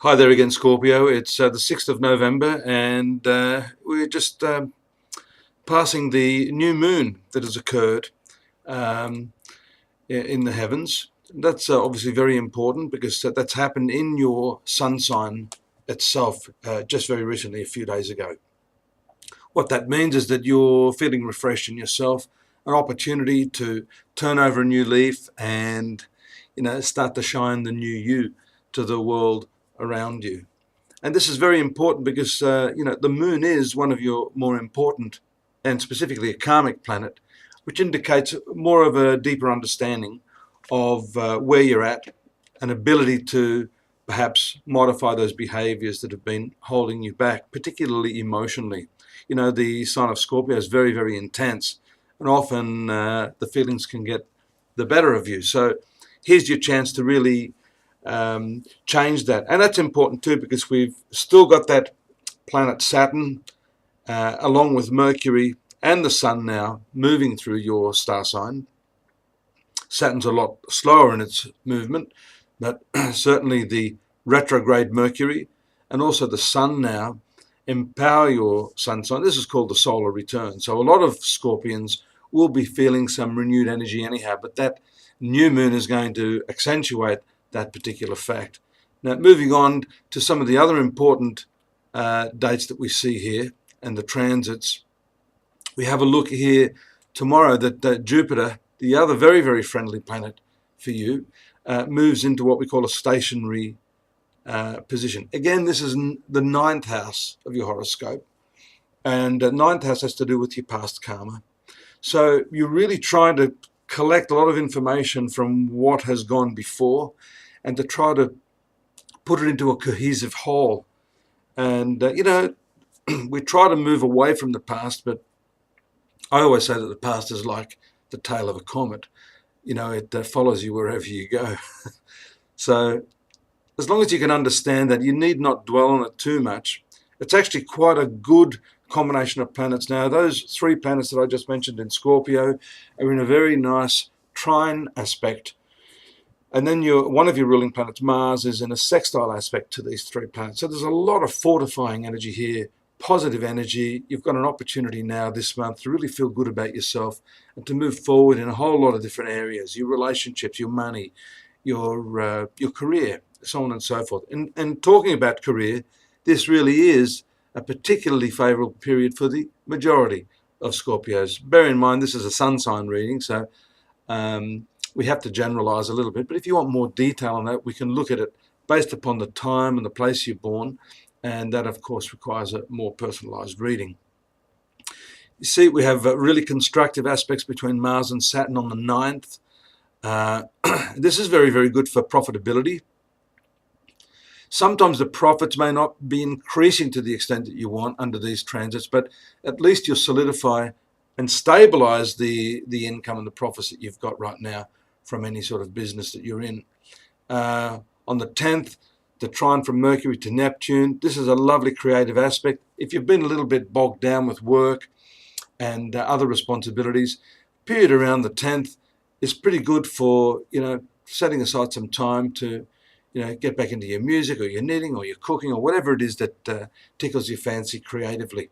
Hi there again, Scorpio. It's the 6th of November, and we're just passing the new moon that has occurred um, in the heavens. That's obviously very important because that's happened in your sun sign itself just very recently, a few days ago. What that means is that you're feeling refreshed in yourself, an opportunity to turn over a new leaf and, start to shine the new you to the world around you. And this is very important because, the moon is one of your more important and specifically a karmic planet, which indicates more of a deeper understanding of where you're at, an ability to perhaps modify those behaviors that have been holding you back, particularly emotionally. The sign of Scorpio is very, very intense, and often the feelings can get the better of you. So here's your chance to really change that. And that's important too because we've still got that planet Saturn along with Mercury and the Sun now moving through your star sign. Saturn's a lot slower in its movement, but certainly the retrograde Mercury and also the Sun now empower your sun sign. This is called the solar return. So a lot of Scorpions will be feeling some renewed energy anyhow, but that new moon is going to accentuate that particular fact. Now, moving on to some of the other important dates that we see here and the transits, we have a look here tomorrow that Jupiter, the other very, very friendly planet for you, moves into what we call a stationary position. Again, this is the ninth house of your horoscope, and ninth house has to do with your past karma. So you're really trying to collect a lot of information from what has gone before and to try to put it into a cohesive whole. And, we try to move away from the past, but I always say that the past is like the tail of a comet. It follows you wherever you go. So as long as you can understand that, you need not dwell on it too much. It's actually quite a good combination of planets. Now, those three planets that I just mentioned in Scorpio are in a very nice trine aspect. And then one of your ruling planets, Mars, is in a sextile aspect to these three planets. So there's a lot of fortifying energy here, positive energy. You've got an opportunity now this month to really feel good about yourself and to move forward in a whole lot of different areas, your relationships, your money, your career, so on and so forth. And talking about career, this really is a particularly favorable period for the majority of Scorpios. Bear in mind, this is a sun sign reading, so we have to generalize a little bit. But if you want more detail on that, we can look at it based upon the time and the place you're born. And that, of course, requires a more personalized reading. You see, we have really constructive aspects between Mars and Saturn on the 9th. This is very, very good for profitability. Sometimes the profits may not be increasing to the extent that you want under these transits, but at least you'll solidify and stabilize the income and the profits that you've got right now from any sort of business that you're in. On the 10th, the trine from Mercury to Neptune. This is a lovely creative aspect. If you've been a little bit bogged down with work and other responsibilities, period around the 10th is pretty good for, setting aside some time to, get back into your music or your knitting or your cooking or whatever it is that tickles your fancy creatively.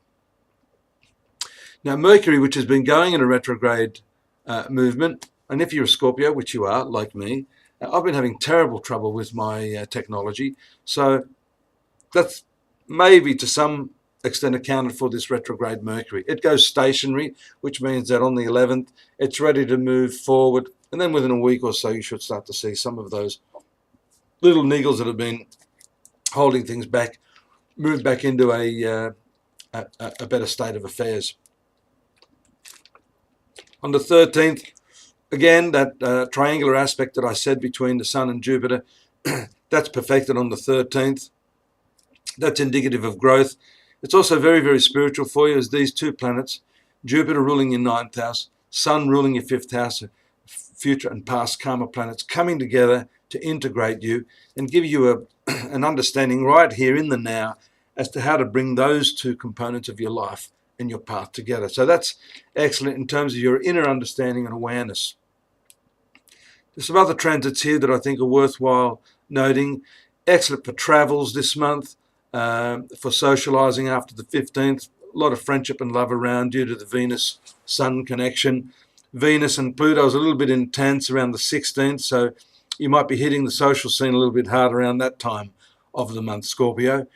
Now, Mercury, which has been going in a retrograde movement, and if you're a Scorpio, which you are, like me, I've been having terrible trouble with my technology. So that's maybe to some extent accounted for this retrograde Mercury. It goes stationary, which means that on the 11th, it's ready to move forward. And then within a week or so, you should start to see some of those little niggles that have been holding things back move back into a better state of affairs. On the 13th, again, that triangular aspect that I said between the Sun and Jupiter, that's perfected on the 13th. That's indicative of growth. It's also very, very spiritual for you as these two planets, Jupiter ruling your 9th house, Sun ruling your 5th house, future and past karma planets coming together to integrate you and give you an understanding right here in the now as to how to bring those two components of your life and your path together. So that's excellent in terms of your inner understanding and awareness. There's some other transits here that I think are worthwhile noting. Excellent for travels this month, for socializing after the 15th. A lot of friendship and love around due to the Venus-Sun connection. Venus and Pluto is a little bit intense around the 16th, so you might be hitting the social scene a little bit hard around that time of the month, Scorpio.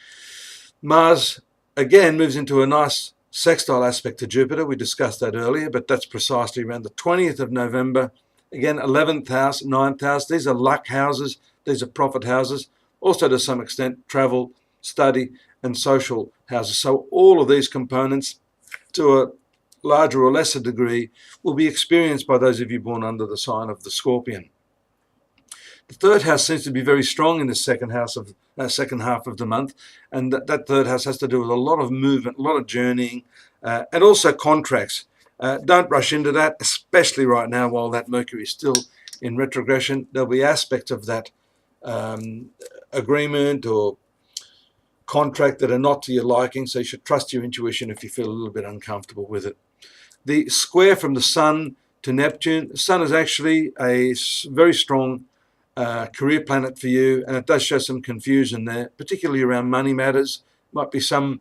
Mars, again, moves into a nice sextile aspect to Jupiter. We discussed that earlier, but that's precisely around the 20th of November. Again, 11th house, 9th house. These are luck houses. These are profit houses. Also, to some extent, travel, study, and social houses. So all of these components, to a larger or lesser degree, will be experienced by those of you born under the sign of the Scorpion. The third house seems to be very strong in the second half of the month, and that third house has to do with a lot of movement, a lot of journeying, and also contracts. Don't rush into that, especially right now while that Mercury is still in retrogression. There'll be aspects of that agreement or contract that are not to your liking, so you should trust your intuition if you feel a little bit uncomfortable with it. The square from the Sun to Neptune. The Sun is actually a very strong career planet for you, and it does show some confusion there, particularly around money matters. Might be some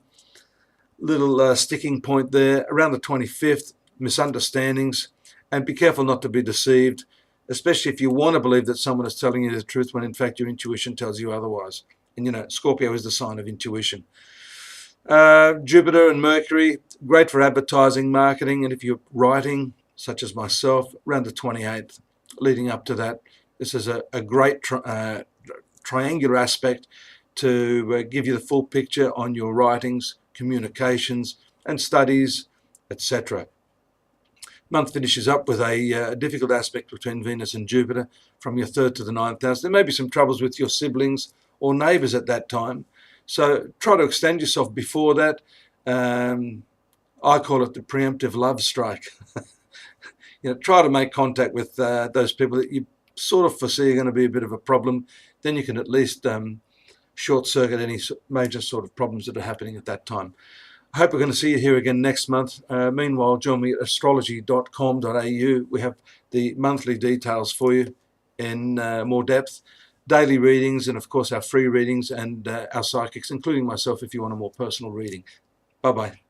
little sticking point there around the 25th, misunderstandings, and be careful not to be deceived, especially if you want to believe that someone is telling you the truth when in fact your intuition tells you otherwise. And you know, Scorpio is the sign of intuition. Jupiter and Mercury, great for advertising, marketing, and if you're writing, such as myself, around the 28th, leading up to that. This is a great triangular aspect to give you the full picture on your writings, communications, and studies, etc. Month finishes up with a difficult aspect between Venus and Jupiter from your 3rd to the 9th house. There may be some troubles with your siblings or neighbours at that time, so try to extend yourself before that. I call it the preemptive love strike. Try to make contact with those people that you sort of foresee are going to be a bit of a problem. Then you can at least short circuit any major sort of problems that are happening at that time. I hope we're going to see you here again next month. Meanwhile, join me at astrology.com.au. We have the monthly details for you in more depth, daily readings, and of course our free readings and our psychics, including myself if you want a more personal reading. Bye-bye.